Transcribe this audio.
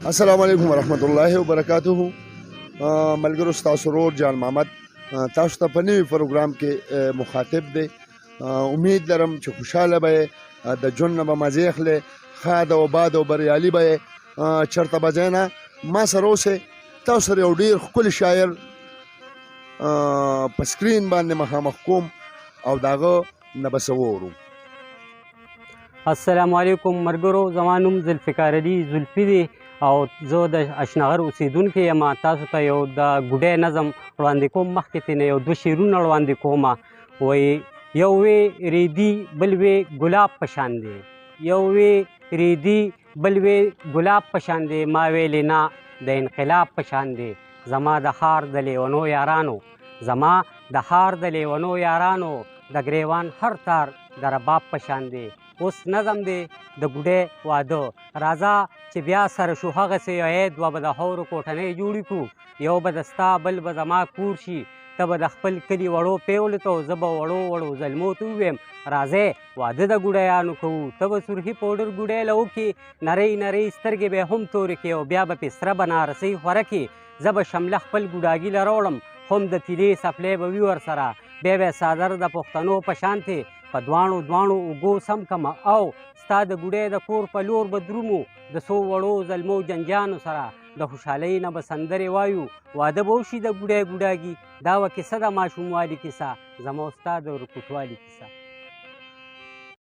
السلام علیکم ورحمت الله وبرکاته. ملګرو ستاسو ورور جان محمد تاسو ته په نوي پروګرام کې مخاطب دی. امید لرم چې خوشحاله به د ژوند نه به مزې اخلئ، ښاد او باد او بریالي به یې. چېرته به ځئ نه، ما سره اوسئ. تاسو سره یو ډېر ښکلی شاعر په سکرین باندې مخامخ کوم او د هغه نه به څه واورو. السلام علیکم ملګرو، زما نوم ذوالفقار علي زلفي دی او زه د اشنغر اوسیدونکی یم. تاسو ته یو د ګوډی نظم وړاندې کوم. مخکې ترې نه یو دوه شعرونه وړاندې کوم. وایي یو وی ریدي بل وی ګلاب په شان دی، یو وی ریدي بل وی ګلاب په شان دی، ما ویلې نه د انقلاب په شان دی. زما د ښار د لیونو یارانو، زما د ښار د لیونو یارانو، د ګریوان هر تار د رباب په شان دی. اوس نظم دی د ګوډی واده. راځه چې بیا سره شو هغسې عید، دوه به د هورو کوټنۍ جوړې کړو، یو به د ستا بل به زما کور شي. ته به د خپل کلي وړو پیولو ته، زه به وړو وړو زلمو ته وویم راځئ واده د ګوډیانو کوو. ته به سرخي پوډر ګوډی له وکړې، نرۍ نرۍ سترګې به هم تورې کړې او بیا به پې سره بنارسۍ خوره کړې. زه به شمله خپل ګوډاګي له راوړم، خو هم د تیلې سپلی به وي ورسره. بیا به یې څادر د پښتنو په شانتې په دواړو اوږو سم کړم او ستا د ګوډۍ د کور په لور به درومو د څو وړو زلمو جنجانو سره. د خوشحالۍ نه به سندرې وایو، واده به وشي د ګوډۍ ګوډاګي. دا وه کیسه د ماشوموالي کیسه، زما او ستا د ورکوټوالي کیسه.